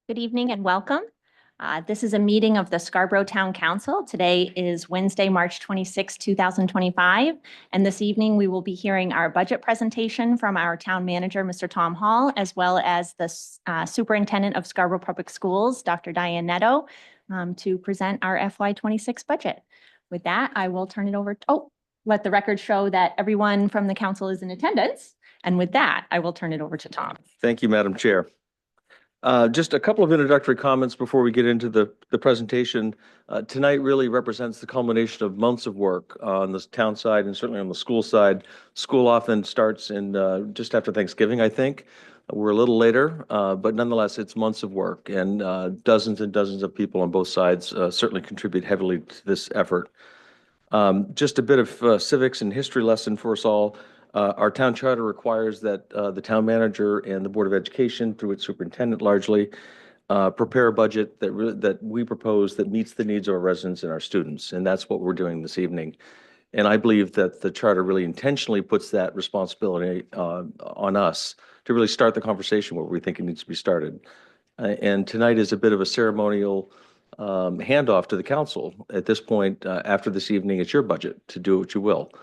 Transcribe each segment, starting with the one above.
Good evening and welcome. This is a meeting of the Scarborough Town Council. Today is Wednesday, March 26, 2025. And this evening, we will be hearing our budget presentation from our town manager, Mr. Tom Hall, as well as the superintendent of Scarborough Public Schools, Dr. Diane Netto, to present our FY26 budget. With that, I will turn it over. Let the record show that everyone from the council is in attendance. And with that, I will turn it over to Tom. Thank you, Madam Chair. Just a couple of introductory comments before we get into the presentation. Tonight really represents the culmination of months of work on the town side and certainly on the school side. School often starts in just after Thanksgiving, I think. We're a little later, but nonetheless, it's months of work, and dozens and dozens of people on both sides certainly contribute heavily to this effort. Just a bit of civics and history lesson for us all. Our town charter requires that the town manager and the Board of Education, through its superintendent largely, prepare a budget that we propose that meets the needs of our residents and our students. And that's what we're doing this evening. And I believe that the charter really intentionally puts that responsibility on us to really start the conversation where we think it needs to be started. And tonight is a bit of a ceremonial handoff to the council. At this point, after this evening, it's your budget to do what you will.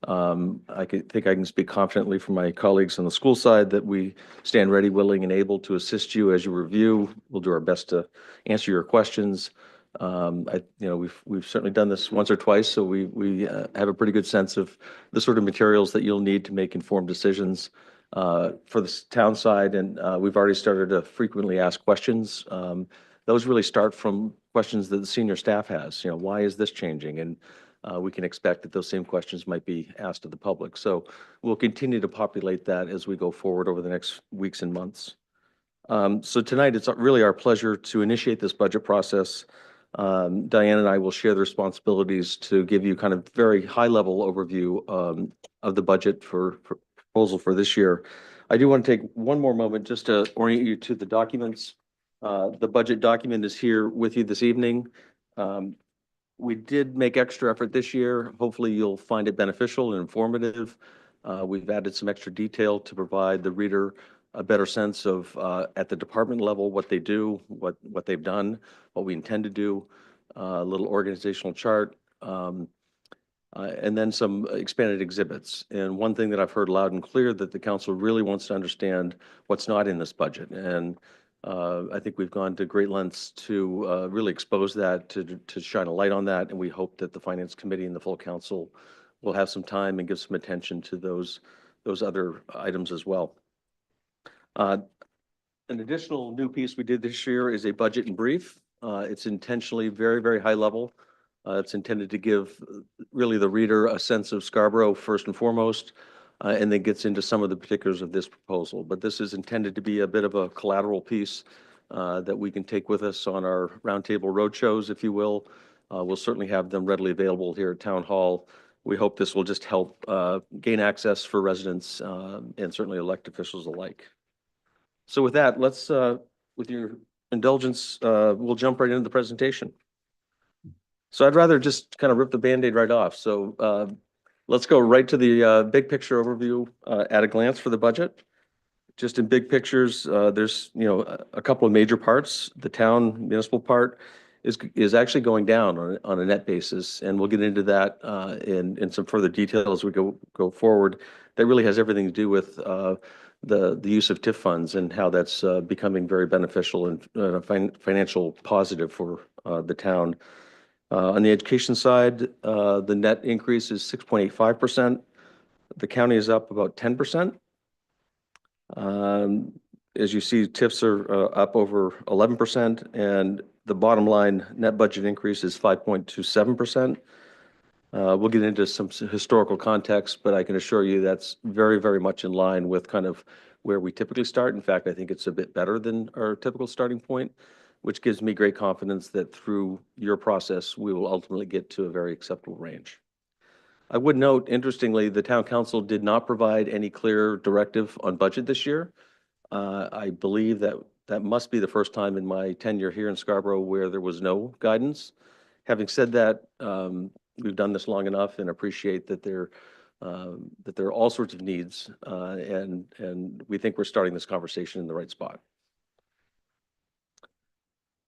I think I can speak confidently for my colleagues on the school side that we stand ready, willing, and able to assist you as you review. We'll do our best to answer your questions. We've certainly done this once or twice, so we have a pretty good sense of the sort of materials that you'll need to make informed decisions for the town side. And we've already started to frequently ask questions. Those really start from questions that the senior staff has. Why is this changing? And we can expect that those same questions might be asked of the public. So we'll continue to populate that as we go forward over the next weeks and months. So tonight, it's really our pleasure to initiate this budget process. Diane and I will share the responsibilities to give you kind of very high-level overview of the budget for proposal for this year. I do want to take one more moment just to orient you to the documents. The budget document is here with you this evening. We did make extra effort this year. Hopefully, you'll find it beneficial and informative. We've added some extra detail to provide the reader a better sense of, at the department level, what they do, what they've done, what we intend to do, a little organizational chart, and then some expanded exhibits. And one thing that I've heard loud and clear that the council really wants to understand what's not in this budget. And I think we've gone to great lengths to really expose that, to shine a light on that. And we hope that the Finance Committee and the full council will have some time and give some attention to those other items as well. An additional new piece we did this year is a budget in brief. It's intentionally very, very high level. It's intended to give really the reader a sense of Scarborough first and foremost, and then gets into some of the particulars of this proposal. But this is intended to be a bit of a collateral piece that we can take with us on our roundtable roadshows, if you will. We'll certainly have them readily available here at Town Hall. We hope this will just help gain access for residents and certainly elected officials alike. So with that, let's, with your indulgence, we'll jump right into the presentation. So I'd rather just kind of rip the Band-Aid right off. So let's go right to the big picture overview at a glance for the budget. Just in big pictures, there's, a couple of major parts. The town municipal part is actually going down on a net basis, and we'll get into that in some further detail as we go forward. That really has everything to do with the use of TIF funds and how that's becoming very beneficial and financial positive for the town. On the education side, the net increase is 6.85%. The county is up about 10%. As you see, TIFs are up over 11%, and the bottom line net budget increase is 5.27%. We'll get into some historical context, but I can assure you that's very, very much in line with kind of where we typically start. In fact, I think it's a bit better than our typical starting point, which gives me great confidence that through your process, we will ultimately get to a very acceptable range. I would note, interestingly, the town council did not provide any clear directive on budget this year. I believe that must be the first time in my tenure here in Scarborough where there was no guidance. Having said that, we've done this long enough and appreciate that there are all sorts of needs, and we think we're starting this conversation in the right spot.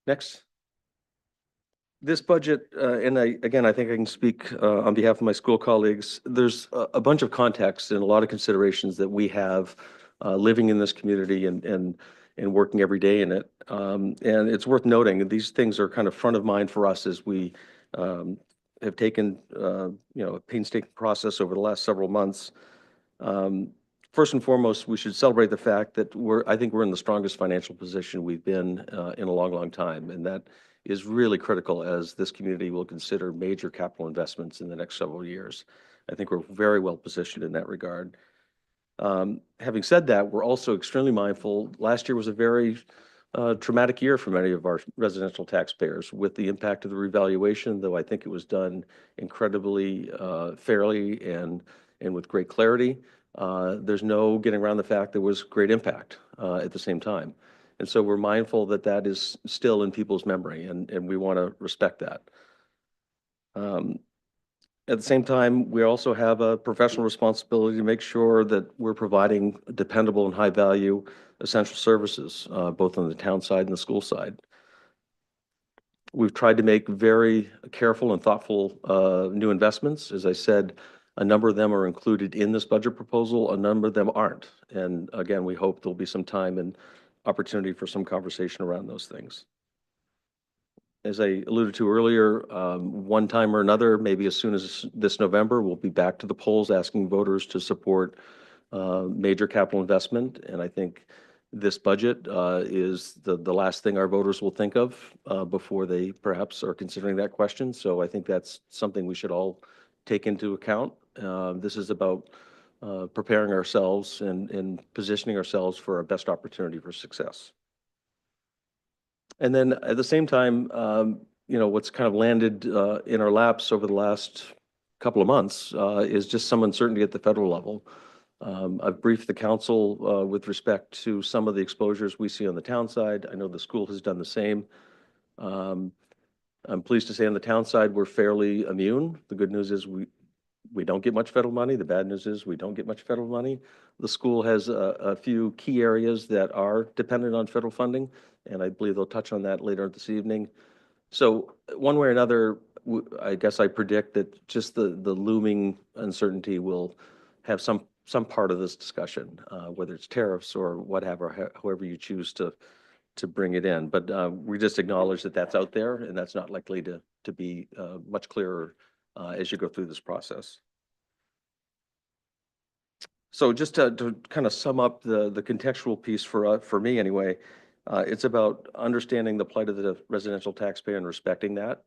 Next. This budget, and again, I think I can speak on behalf of my school colleagues. There's a bunch of context and a lot of considerations that we have living in this community and working every day in it. And it's worth noting that these things are kind of front of mind for us as we have taken a painstaking process over the last several months. First and foremost, we should celebrate the fact that I think we're in the strongest financial position we've been in a long, long time. And that is really critical as this community will consider major capital investments in the next several years. I think we're very well positioned in that regard. Having said that, we're also extremely mindful. Last year was a very traumatic year for many of our residential taxpayers with the impact of the revaluation, though I think it was done incredibly fairly and with great clarity. There's no getting around the fact there was great impact at the same time. And so we're mindful that that is still in people's memory, and we want to respect that. At the same time, we also have a professional responsibility to make sure that we're providing dependable and high-value essential services, both on the town side and the school side. We've tried to make very careful and thoughtful new investments. As I said, a number of them are included in this budget proposal. A number of them aren't. And again, we hope there'll be some time and opportunity for some conversation around those things. As I alluded to earlier, one time or another, maybe as soon as this November, we'll be back to the polls asking voters to support major capital investment. And I think this budget is the last thing our voters will think of before they perhaps are considering that question. So I think that's something we should all take into account. This is about preparing ourselves and positioning ourselves for our best opportunity for success. And then at the same time, what's kind of landed in our laps over the last couple of months is just some uncertainty at the federal level. I've briefed the council with respect to some of the exposures we see on the town side. I know the school has done the same. I'm pleased to say on the town side, we're fairly immune. The good news is we don't get much federal money. The bad news is we don't get much federal money. The school has a few key areas that are dependent on federal funding, and I believe they'll touch on that later this evening. So one way or another, I guess I predict that just the looming uncertainty will have some part of this discussion, whether it's tariffs or whatever, however you choose to bring it in. But we just acknowledge that that's out there, and that's not likely to be much clearer as you go through this process. So just to kind of sum up the contextual piece for me anyway, it's about understanding the plight of the residential taxpayer and respecting that.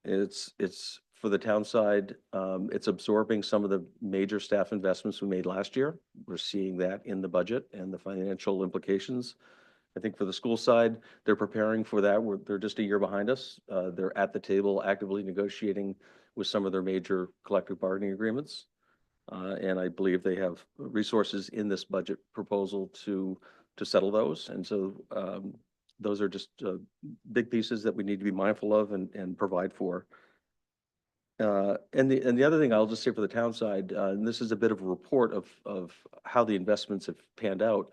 It's for the town side, it's absorbing some of the major staff investments we made last year. We're seeing that in the budget and the financial implications. I think for the school side, they're preparing for that. They're just a year behind us. They're at the table actively negotiating with some of their major collective bargaining agreements. And I believe they have resources in this budget proposal to settle those. And so those are just big pieces that we need to be mindful of and provide for. And the other thing I'll just say for the town side, and this is a bit of a report of how the investments have panned out.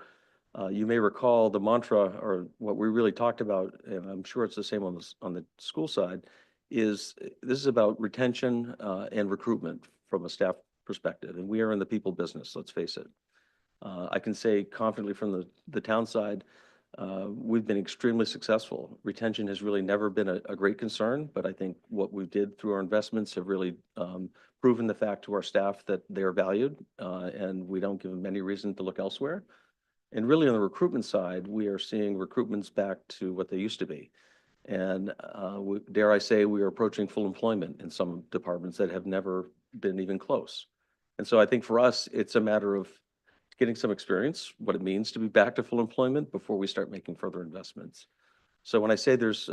You may recall the mantra, or what we really talked about, and I'm sure it's the same on the school side, is this is about retention and recruitment from a staff perspective, and we are in the people business, let's face it. I can say confidently from the town side, we've been extremely successful. Retention has really never been a great concern, but I think what we did through our investments have really proven the fact to our staff that they're valued, and we don't give them any reason to look elsewhere. And really on the recruitment side, we are seeing recruitments back to what they used to be. And dare I say, we are approaching full employment in some departments that have never been even close. And so I think for us, it's a matter of getting some experience, what it means to be back to full employment before we start making further investments. So when I say there's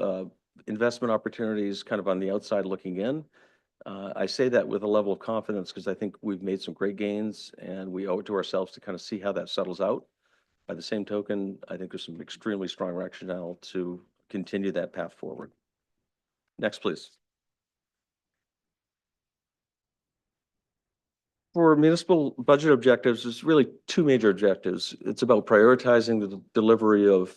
investment opportunities kind of on the outside looking in, I say that with a level of confidence because I think we've made some great gains and we owe it to ourselves to kind of see how that settles out. By the same token, I think there's some extremely strong rationale to continue that path forward. Next, please. For municipal budget objectives, there's really two major objectives. It's about prioritizing the delivery of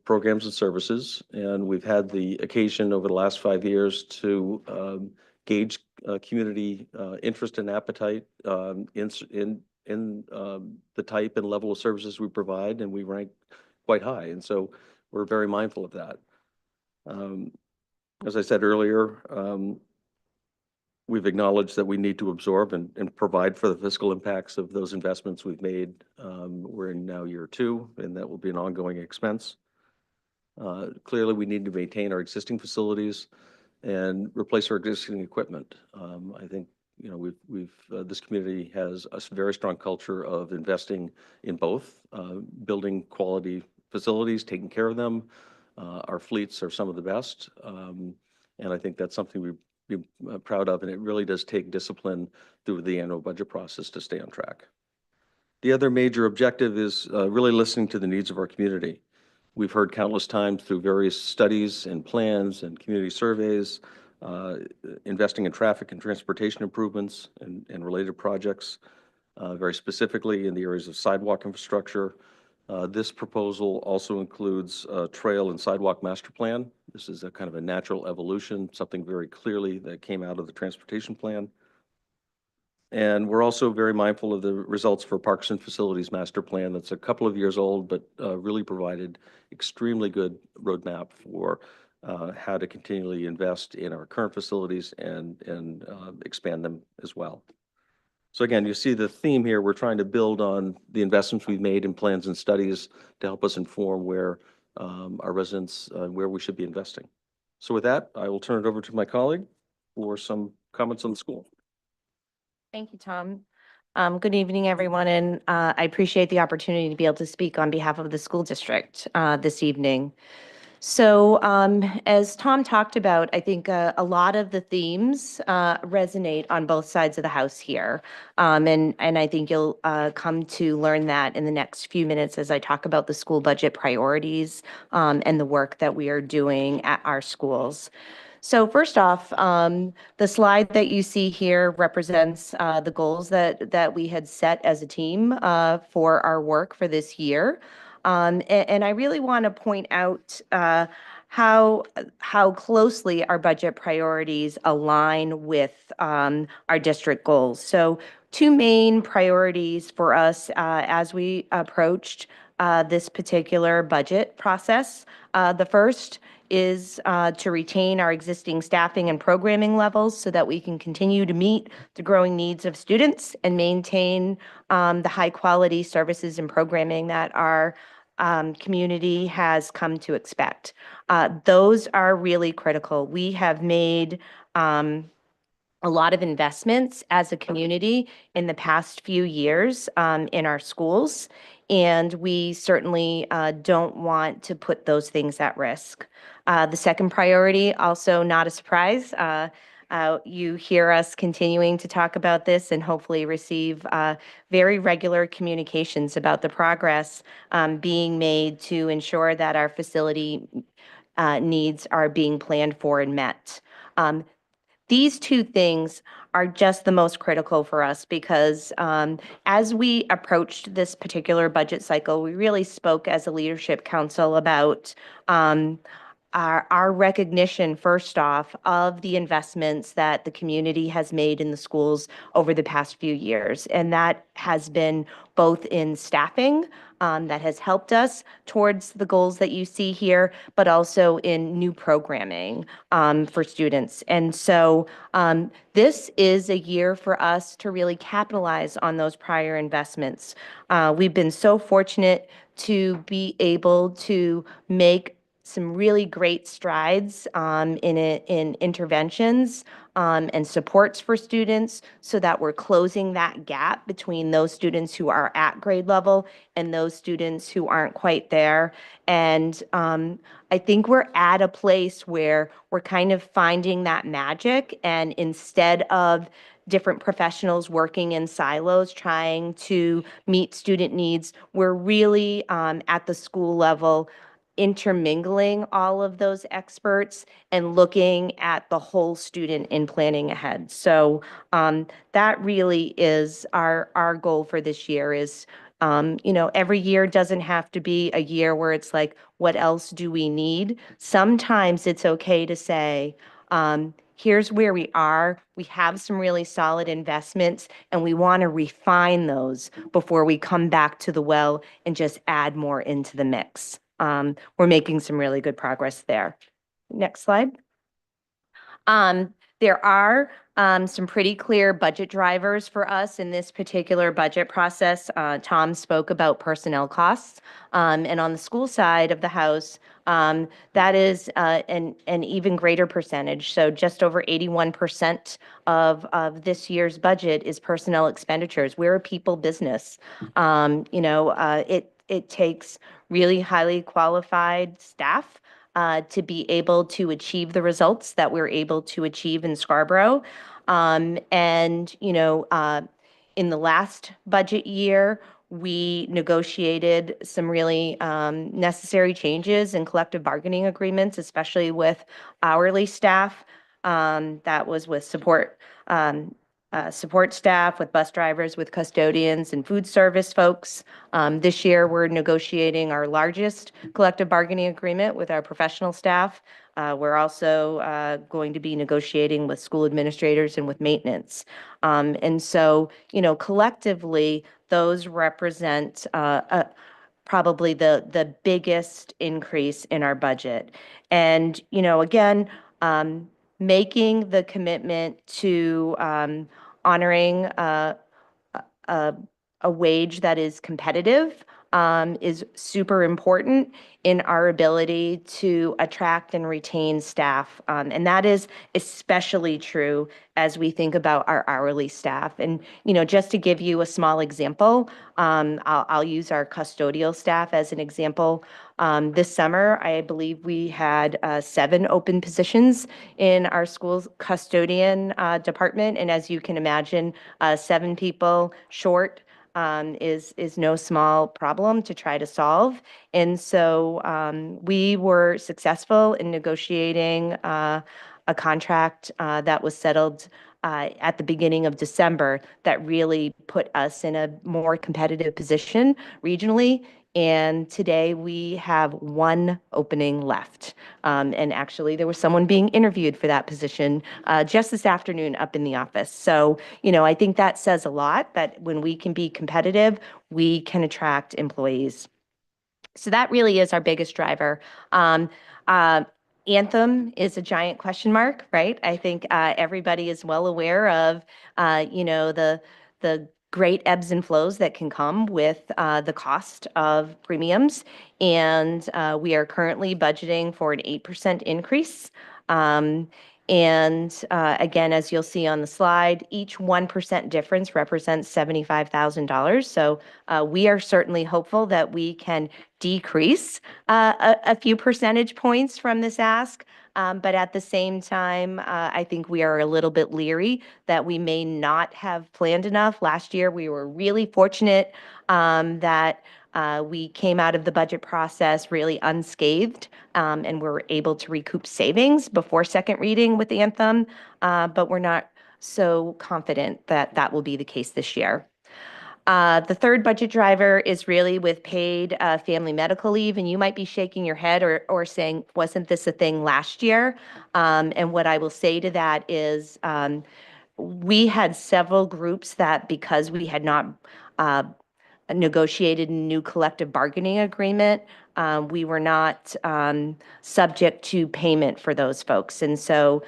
programs and services. And we've had the occasion over the last 5 years to gauge community interest and appetite in the type and level of services we provide, and we rank quite high. And so we're very mindful of that. As I said earlier, we've acknowledged that we need to absorb and provide for the fiscal impacts of those investments we've made. We're in now year 2, and that will be an ongoing expense. Clearly, we need to maintain our existing facilities and replace our existing equipment. I think this community has a very strong culture of investing in both, building quality facilities, taking care of them. Our fleets are some of the best, and I think that's something we be proud of, and it really does take discipline through the annual budget process to stay on track. The other major objective is really listening to the needs of our community. We've heard countless times through various studies and plans and community surveys, investing in traffic and transportation improvements and related projects, very specifically in the areas of sidewalk infrastructure. This proposal also includes a trail and sidewalk master plan. This is a kind of a natural evolution, something very clearly that came out of the transportation plan. And we're also very mindful of the results for Parks and Facilities Master Plan that's a couple of years old, but really provided extremely good roadmap for how to continually invest in our current facilities and expand them as well. So again, you see the theme here. We're trying to build on the investments we've made in plans and studies to help us inform where our residents, where we should be investing. So with that, I will turn it over to my colleague for some comments on the school. Thank you, Tom. Good evening, everyone, and I appreciate the opportunity to be able to speak on behalf of the school district this evening. So as Tom talked about, I think a lot of the themes resonate on both sides of the house here. And I think you'll come to learn that in the next few minutes as I talk about the school budget priorities and the work that we are doing at our schools. So first off, the slide that you see here represents the goals that we had set as a team for our work for this year. And I really want to point out how closely our budget priorities align with our district goals. So two main priorities for us as we approached this particular budget process. The first is to retain our existing staffing and programming levels so that we can continue to meet the growing needs of students and maintain the high quality services and programming that our community has come to expect. Those are really critical. We have made a lot of investments as a community in the past few years in our schools, and we certainly don't want to put those things at risk. The second priority, also not a surprise, you hear us continuing to talk about this and hopefully receive very regular communications about the progress being made to ensure that our facility needs are being planned for and met. These two things are just the most critical for us because as we approached this particular budget cycle, we really spoke as a leadership council about our recognition, first off, of the investments that the community has made in the schools over the past few years. And that has been both in staffing, that has helped us towards the goals that you see here, but also in new programming for students. And so this is a year for us to really capitalize on those prior investments. We've been so fortunate to be able to make some really great strides in interventions and supports for students so that we're closing that gap between those students who are at grade level and those students who aren't quite there. And I think we're at a place where we're kind of finding that magic, and instead of different professionals working in silos trying to meet student needs, we're really at the school level intermingling all of those experts and looking at the whole student in planning ahead. So that really is our goal for this year is, every year doesn't have to be a year where it's like, what else do we need? Sometimes it's okay to say, here's where we are. We have some really solid investments, and we want to refine those before we come back to the well and just add more into the mix. We're making some really good progress there. Next slide. There are some pretty clear budget drivers for us in this particular budget process. Tom spoke about personnel costs. And on the school side of the house, that is an even greater percentage. So just over 81% of this year's budget is personnel expenditures. We're a people business. It takes really highly qualified staff to be able to achieve the results that we're able to achieve in Scarborough. In the last budget year, we negotiated some really necessary changes in collective bargaining agreements, especially with hourly staff. That was with support staff, with bus drivers, with custodians and food service folks. This year, we're negotiating our largest collective bargaining agreement with our professional staff. We're also going to be negotiating with school administrators and with maintenance. And so, collectively, those represent probably the biggest increase in our budget. And, again, making the commitment to honoring a wage that is competitive is super important in our ability to attract and retain staff. And that is especially true as we think about our hourly staff. And, just to give you a small example, I'll use our custodial staff as an example. This summer, I believe we had 7 open positions in our school's custodian department. And as you can imagine, 7 people short is no small problem to try to solve. And so we were successful in negotiating a contract that was settled at the beginning of December that really put us in a more competitive position regionally. And today we have 1 opening left. And actually, there was someone being interviewed for that position just this afternoon up in the office. So, I think that says a lot that when we can be competitive, we can attract employees. So that really is our biggest driver. Anthem is a giant question mark, right? I think everybody is well aware of, the great ebbs and flows that can come with the cost of premiums. And we are currently budgeting for an 8% increase. And again, as you'll see on the slide, each 1% difference represents $75,000. So we are certainly hopeful that we can decrease a few percentage points from this ask. But at the same time, I think we are a little bit leery that we may not have planned enough. Last year, we were really fortunate that we came out of the budget process really unscathed, and were able to recoup savings before second reading with Anthem, but we're not so confident that that will be the case this year. The third budget driver is really with paid family medical leave, and you might be shaking your head or saying, wasn't this a thing last year? And what I will say to that is we had several groups that, because we had not negotiated a new collective bargaining agreement, we were not subject to payment for those folks. And so,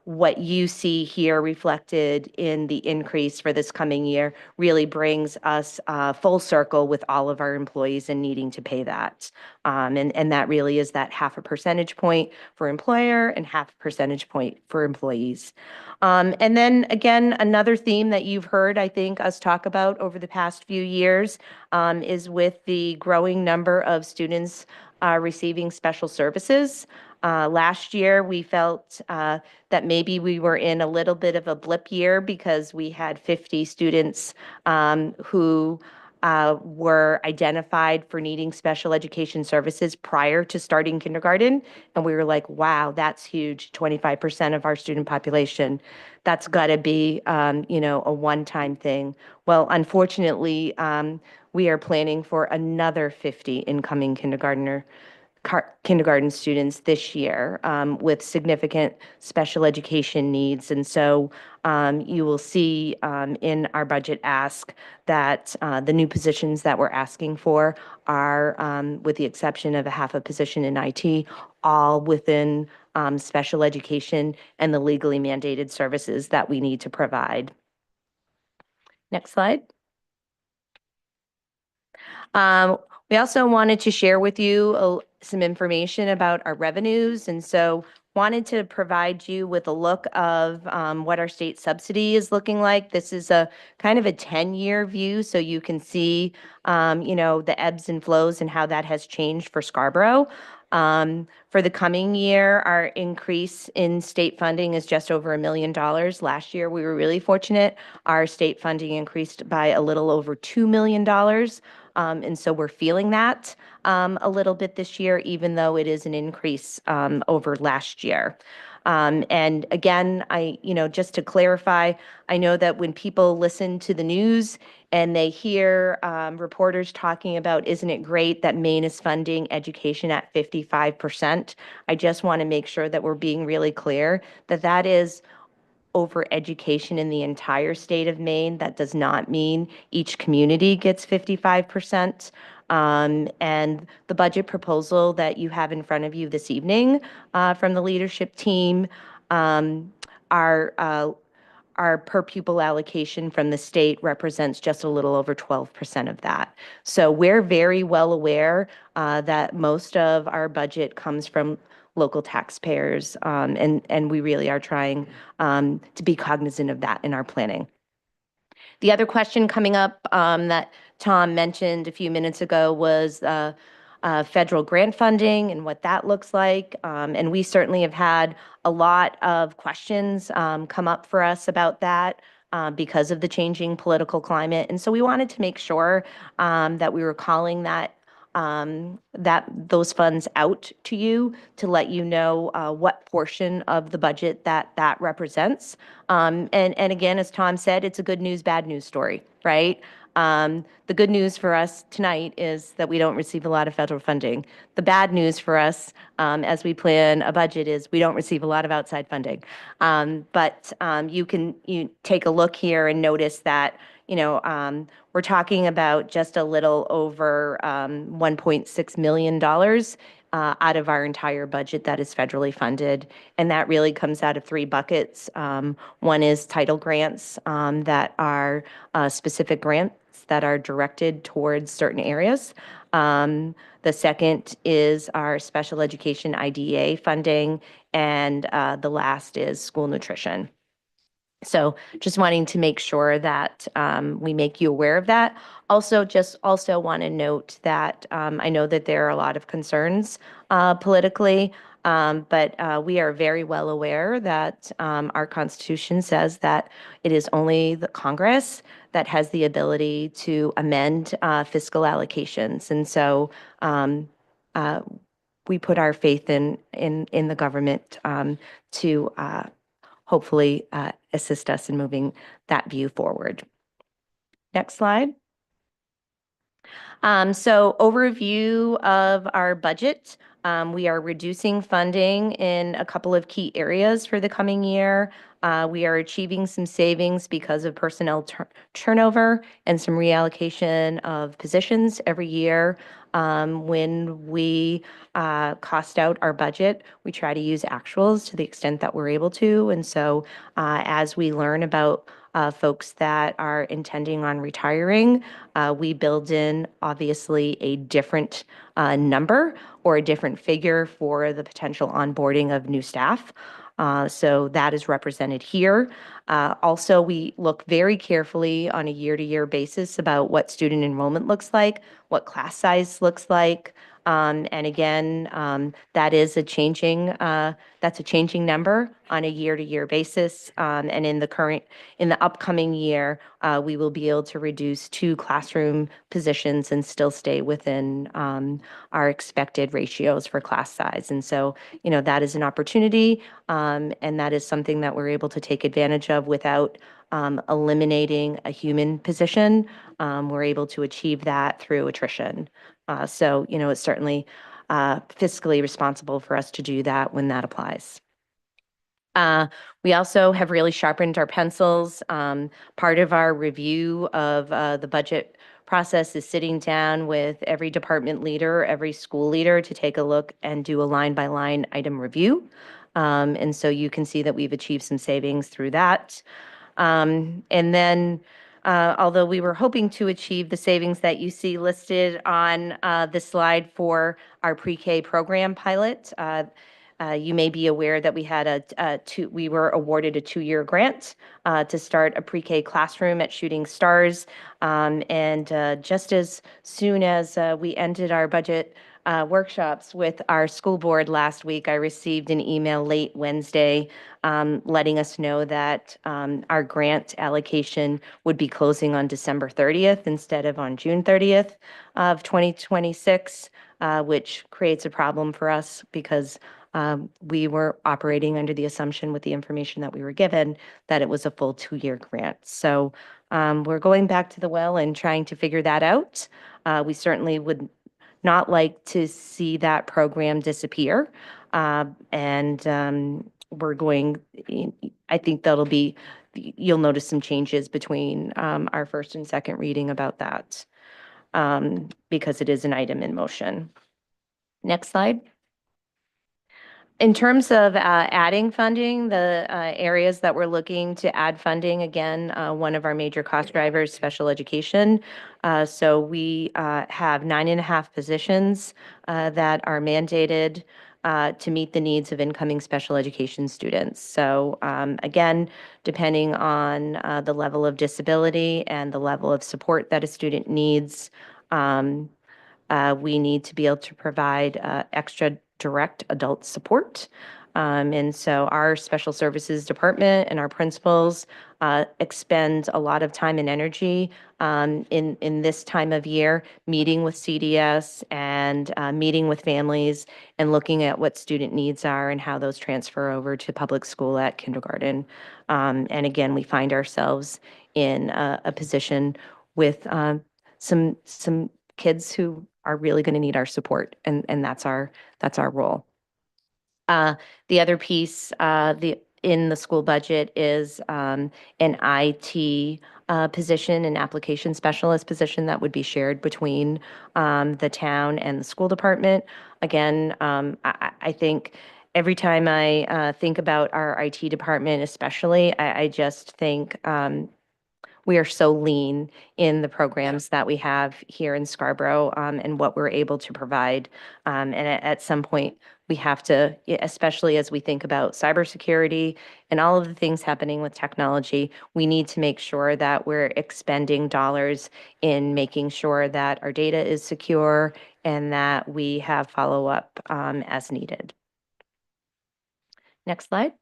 what you see here reflected in the increase for this coming year really brings us full circle with all of our employees and needing to pay that. And that really is that 0.5 percentage point for employer and 0.5 percentage point for employees. And then again, another theme that you've heard, I think, us talk about over the past few years is with the growing number of students receiving special services. Last year, we felt that maybe we were in a little bit of a blip year because we had 50 students who were identified for needing special education services prior to starting kindergarten. And we were like, wow, that's huge, 25% of our student population. That's got to be, a one-time thing. Well, unfortunately, we are planning for another 50 incoming kindergarten students this year with significant special education needs. And so you will see in our budget ask that the new positions that we're asking for are, with the exception of a 0.5 position in IT, all within special education and the legally mandated services that we need to provide. Next slide. We also wanted to share with you some information about our revenues, and so wanted to provide you with a look of what our state subsidy is looking like. This is a kind of a 10-year view, so you can see, the ebbs and flows and how that has changed for Scarborough. For the coming year, our increase in state funding is just over $1 million. Last year, we were really fortunate. Our state funding increased by a little over $2 million. And so we're feeling that a little bit this year, even though it is an increase over last year. And again, just to clarify, I know that when people listen to the news and they hear reporters talking about, isn't it great that Maine is funding education at 55%? I just want to make sure that we're being really clear that that is over education in the entire state of Maine. That does not mean each community gets 55%. And the budget proposal that you have in front of you this evening from the leadership team are our per pupil allocation from the state represents just a little over 12% of that. So we're very well aware that most of our budget comes from local taxpayers, and we really are trying to be cognizant of that in our planning. The other question coming up that Tom mentioned a few minutes ago was federal grant funding and what that looks like. And we certainly have had a lot of questions come up for us about that because of the changing political climate. And so we wanted to make sure that we were calling those funds out to you to let you know what portion of the budget that represents. And again, as Tom said, it's a good news, bad news story, right? The good news for us tonight is that we don't receive a lot of federal funding. The bad news for us as we plan a budget is we don't receive a lot of outside funding. But you take a look here and notice that we're talking about just a little over $1.6 million out of our entire budget that is federally funded. And that really comes out of three buckets. One is title grants that are specific grants that are directed towards certain areas. The second is our special education IDEA funding. And the last is school nutrition. So just wanting to make sure that we make you aware of that. Also want to note that I know that there are a lot of concerns politically, but we are very well aware that our Constitution says that it is only the Congress that has the ability to amend fiscal allocations. And so we put our faith in the government to hopefully assist us in moving that view forward. Next slide. So overview of our budget. We are reducing funding in a couple of key areas for the coming year. We are achieving some savings because of personnel turnover and some reallocation of positions every year. When we cost out our budget, we try to use actuals to the extent that we're able to. And so as we learn about folks that are intending on retiring, we build in obviously a different number or a different figure for the potential onboarding of new staff. So that is represented here. Also, we look very carefully on a year-to-year basis about what student enrollment looks like, what class size looks like. And again, that is a changing number on a year-to-year basis. And in the upcoming year, we will be able to reduce 2 classroom positions and still stay within our expected ratios for class size. And so, that is an opportunity, and that is something that we're able to take advantage of without eliminating a human position. We're able to achieve that through attrition. So, it's certainly fiscally responsible for us to do that when that applies. We also have really sharpened our pencils. Part of our review of the budget process is sitting down with every department leader, every school leader to take a look and do a line-by-line item review. And so you can see that we've achieved some savings through that. And then although we were hoping to achieve the savings that you see listed on the slide for our pre-K program pilot, you may be aware that we had we were awarded a 2-year grant to start a pre-K classroom at Shooting Stars. And just as soon as we ended our budget workshops with our school board last week, I received an email late Wednesday letting us know that our grant allocation would be closing on December 30th instead of on June 30th of 2026, which creates a problem for us because we were operating under the assumption with the information that we were given that it was a full 2-year grant. So we're going back to the well and trying to figure that out. We certainly would not like to see that program disappear. And I think you'll notice some changes between our first and second reading about that because it is an item in motion. Next slide. In terms of adding funding, the areas that we're looking to add funding, again, one of our major cost drivers, special education. So we have 9.5 positions that are mandated to meet the needs of incoming special education students. So again, depending on the level of disability and the level of support that a student needs, we need to be able to provide extra direct adult support. And so our special services department and our principals expend a lot of time and energy in this time of year, meeting with CDS and meeting with families and looking at what student needs are and how those transfer over to public school at kindergarten. And again, we find ourselves in a position with some kids who are really going to need our support, and that's our role. The other piece in the school budget is an IT position, an application specialist position that would be shared between the town and the school department. Again, I think every time I think about our IT department, especially, I just think we are so lean in the programs that we have here in Scarborough and what we're able to provide. And at some point, we have to, especially as we think about cybersecurity and all of the things happening with technology, we need to make sure that we're expending dollars in making sure that our data is secure and that we have follow-up as needed. Next slide.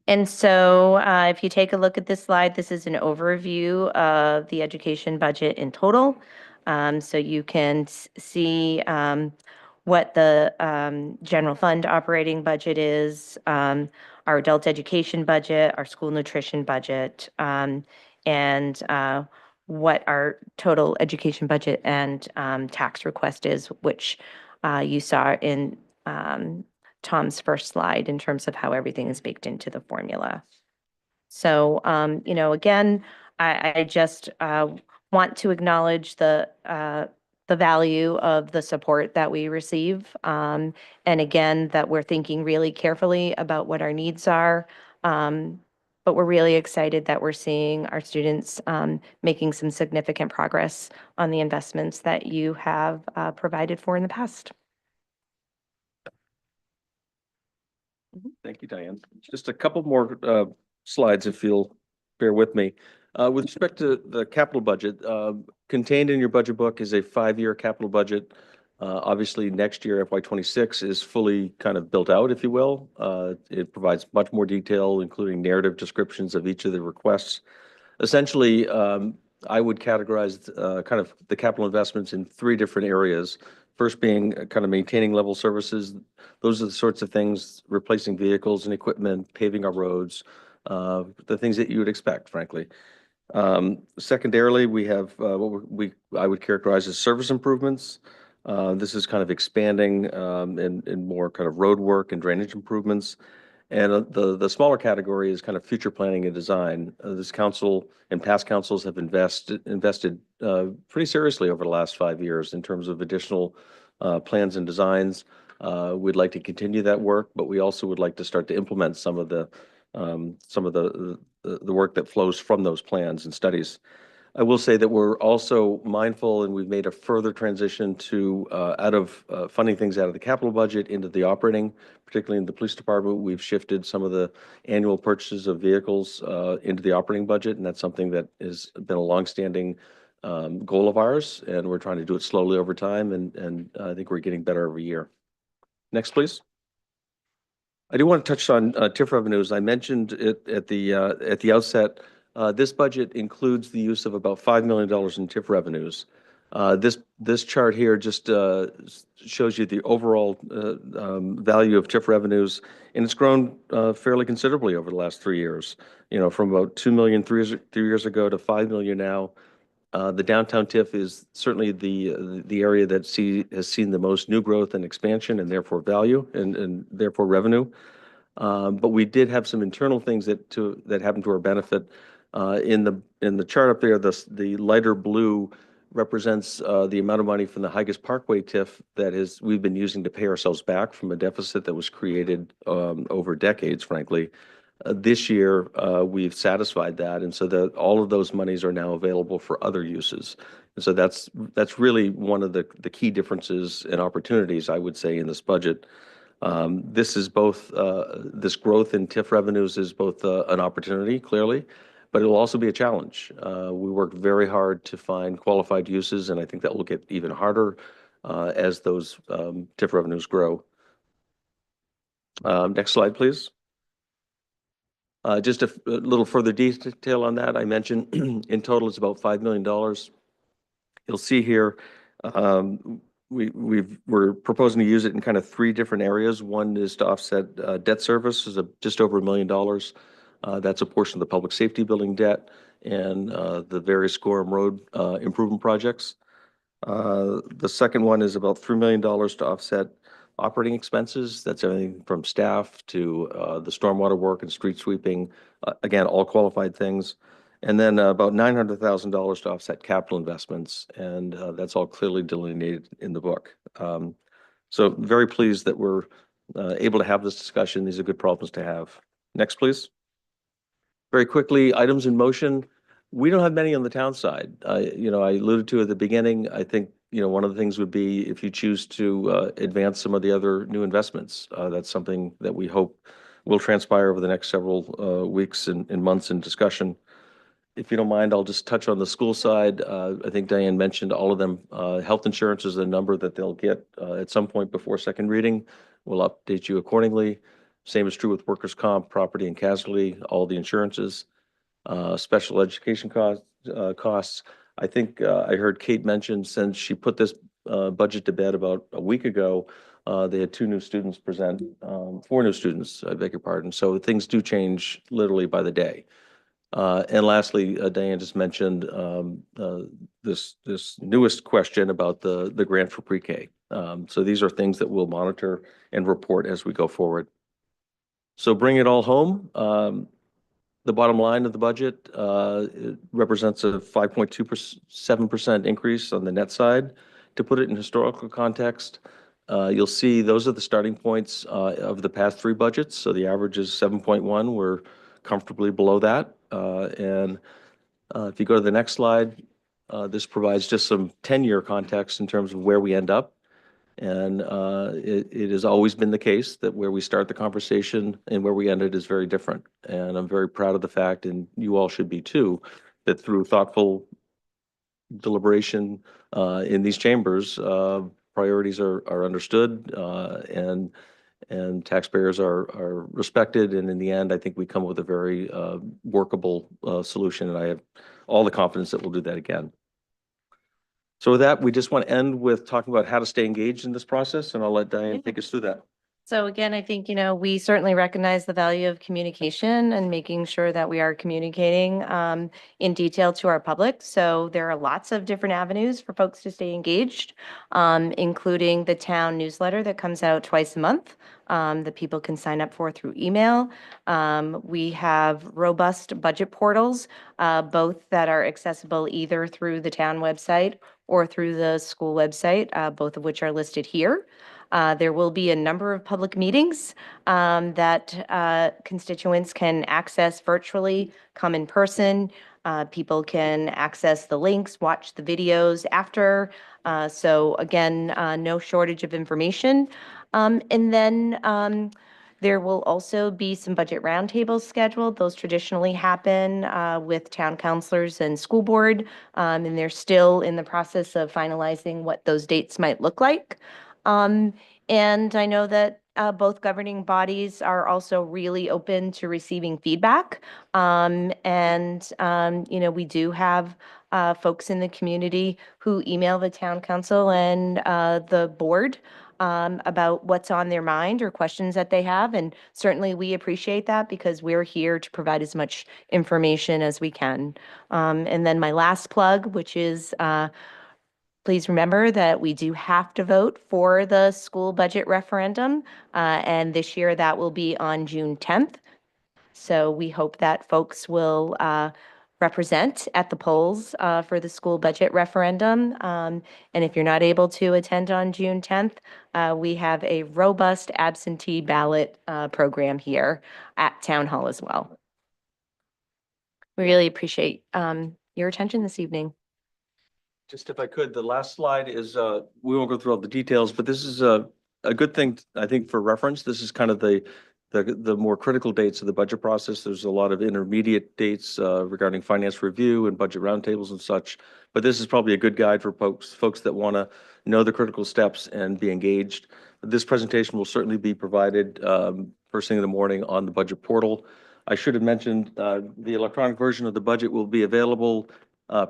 And so if you take a look at this slide, this is an overview of the education budget in total. So you can see what the general fund operating budget is, our adult education budget, our school nutrition budget, and what our total education budget and tax request is, which you saw in Tom's first slide in terms of how everything is baked into the formula. So, again, I just want to acknowledge the value of the support that we receive. And again, that we're thinking really carefully about what our needs are. But we're really excited that we're seeing our students making some significant progress on the investments that you have provided for in the past. Thank you, Diane. Just a couple more slides, if you'll bear with me. With respect to the capital budget, contained in your budget book is a 5-year capital budget. Obviously, next year, FY26, is fully kind of built out, if you will. It provides much more detail, including narrative descriptions of each of the requests. Essentially, I would categorize kind of the capital investments in 3 different areas. First being kind of maintaining level services. Those are the sorts of things, replacing vehicles and equipment, paving our roads, the things that you would expect, frankly. Secondarily, we have what I would characterize as service improvements. This is kind of expanding in more kind of road work and drainage improvements. And the smaller category is kind of future planning and design. This council and past councils have invested pretty seriously over the last 5 years in terms of additional plans and designs. We'd like to continue that work, but we also would like to start to implement some of the work that flows from those plans and studies. I will say that we're also mindful, and we've made a further transition to out of funding things out of the capital budget into the operating, particularly in the police department. We've shifted some of the annual purchases of vehicles into the operating budget, and that's something that has been a longstanding goal of ours, and we're trying to do it slowly over time, and I think we're getting better every year. Next, please. I do want to touch on TIF revenues. I mentioned it at the outset. This budget includes the use of about $5 million in TIF revenues. This chart here just shows you the overall value of TIF revenues, and it's grown fairly considerably over the last 3 years. From about $2 million 3 years ago to $5 million now. The downtown TIF is certainly the area that has seen the most new growth and expansion, and therefore value and therefore revenue. But we did have some internal things that happened to our benefit. In the chart up there, the lighter blue represents the amount of money from the Higas Parkway TIF we've been using to pay ourselves back from a deficit that was created over decades, frankly. This year, we've satisfied that, and so all of those monies are now available for other uses. And so that's really one of the key differences and opportunities, I would say, in this budget. This is both this growth in TIF revenues is both an opportunity, clearly, but it will also be a challenge. We work very hard to find qualified uses, and I think that will get even harder as those TIF revenues grow. Next slide, please. Just a little further detail on that. I mentioned in total it's about $5 million. You'll see here we're proposing to use it in kind of three different areas. One is to offset debt service, is just over $1 million. That's a portion of the public safety building debt and the various Gorham Road improvement projects. The second one is about $3 million to offset operating expenses. That's everything from staff to the stormwater work and street sweeping. Again, all qualified things. And then about $900,000 to offset capital investments. And that's all clearly delineated in the book. So very pleased that we're able to have this discussion. These are good problems to have. Next, please. Very quickly, items in motion. We don't have many on the town side. I alluded to at the beginning, I think, one of the things would be if you choose to advance some of the other new investments. That's something that we hope will transpire over the next several weeks and months in discussion. If you don't mind, I'll just touch on the school side. I think Diane mentioned all of them. Health insurance is a number that they'll get at some point before second reading. We'll update you accordingly. Same is true with workers' comp, property and casualty, all the insurances. Special education costs. I think I heard Kate mention since she put this budget to bed about a week ago, they had 2 new students present, 4 new students, I beg your pardon. So things do change literally by the day. And lastly, Diane just mentioned this newest question about the grant for pre-K. So these are things that we'll monitor and report as we go forward. So bring it all home. The bottom line of the budget it represents a 5.27% increase on the net side. To put it in historical context, you'll see those are the starting points of the past 3 budgets. So the average is 7.1. We're comfortably below that. And if you go to the next slide, this provides just some 10-year context in terms of where we end up. And it has always been the case that where we start the conversation and where we end it is very different. And I'm very proud of the fact, and you all should be too, that through thoughtful deliberation in these chambers, priorities are understood and taxpayers are respected. And in the end, I think we come up with a very workable solution. And I have all the confidence that we'll do that again. So with that, we just want to end with talking about how to stay engaged in this process, and I'll let Diane take us through that. So again, I think, we certainly recognize the value of communication and making sure that we are communicating in detail to our public. So there are lots of different avenues for folks to stay engaged, including the town newsletter that comes out twice a month that people can sign up for through email. We have robust budget portals, both that are accessible either through the town website or through the school website, both of which are listed here. There will be a number of public meetings that constituents can access virtually, come in person. People can access the links, watch the videos after. So again, no shortage of information. And then there will also be some budget roundtables scheduled. Those traditionally happen with town councilors and school board, and they're still in the process of finalizing what those dates might look like. And I know that both governing bodies are also really open to receiving feedback. We do have folks in the community who email the town council and the board about what's on their mind or questions that they have. And certainly we appreciate that because we're here to provide as much information as we can. And then my last plug, which is please remember that we do have to vote for the school budget referendum. And this year that will be on June 10th. So we hope that folks will represent at the polls for the school budget referendum. And if you're not able to attend on June 10th, we have a robust absentee ballot program here at Town Hall as well. We really appreciate your attention this evening. Just if I could, the last slide is, we won't go through all the details, but this is a good thing, I think, for reference. This is kind of the more critical dates of the budget process. There's a lot of intermediate dates regarding finance review and budget roundtables and such. But this is probably a good guide for folks that want to know the critical steps and be engaged. This presentation will certainly be provided first thing in the morning on the budget portal. I should have mentioned the electronic version of the budget will be available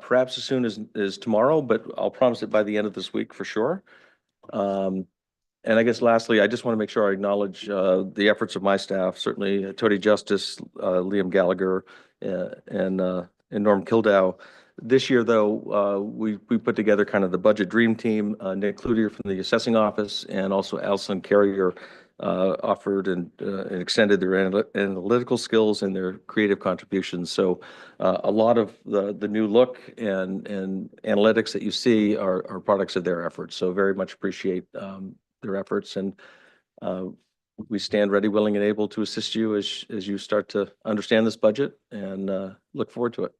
perhaps as soon as tomorrow, but I'll promise it by the end of this week for sure. And I guess lastly, I just want to make sure I acknowledge the efforts of my staff, certainly Tony Justice, Liam Gallagher, and Norm Kildow. This year, though, we put together kind of the budget dream team. Nick Cloutier from the assessing office and also Alison Carrier offered and extended their analytical skills and their creative contributions. So a lot of the new look and analytics that you see are products of their efforts. So very much appreciate their efforts, and we stand ready, willing, and able to assist you as you start to understand this budget, and look forward to it.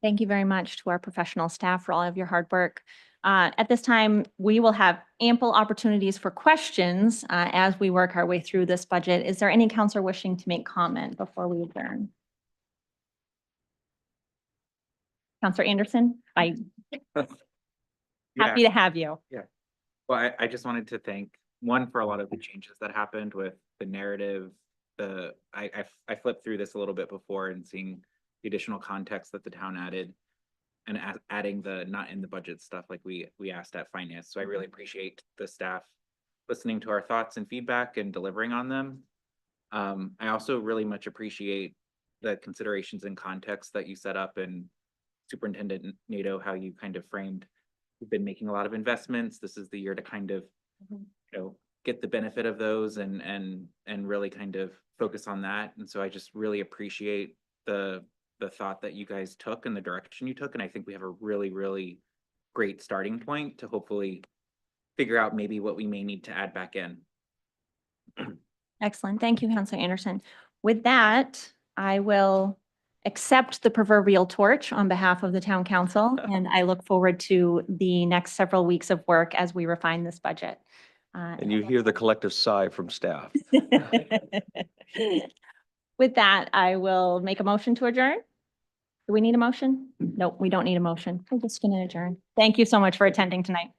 Thank you very much to our professional staff for all of your hard work. At this time, we will have ample opportunities for questions as we work our way through this budget. Is there any counselor wishing to make comment before we adjourn? Counselor Anderson, happy to have you. Well, I just wanted to thank, one, for a lot of the changes that happened with the narrative. I flipped through this a little bit before and seeing the additional context that the town added, and adding the not in the budget stuff like we asked at finance. So I really appreciate the staff listening to our thoughts and feedback and delivering on them. I also really much appreciate the considerations and context that you set up, and Superintendent Nadeau, how you kind of framed, we've been making a lot of investments. This is the year to kind of, get the benefit of those and really kind of focus on that. And so I just really appreciate the thought that you guys took and the direction you took. And I think we have a really, really great starting point to hopefully figure out maybe what we may need to add back in. Excellent. Thank you, Counselor Anderson. With that, I will accept the proverbial torch on behalf of the town council, and I look forward to the next several weeks of work as we refine this budget. And you hear the collective sigh from staff. With that, I will make a motion to adjourn. Do we need a motion? Nope, we don't need a motion. We're just going to adjourn. Thank you so much for attending tonight.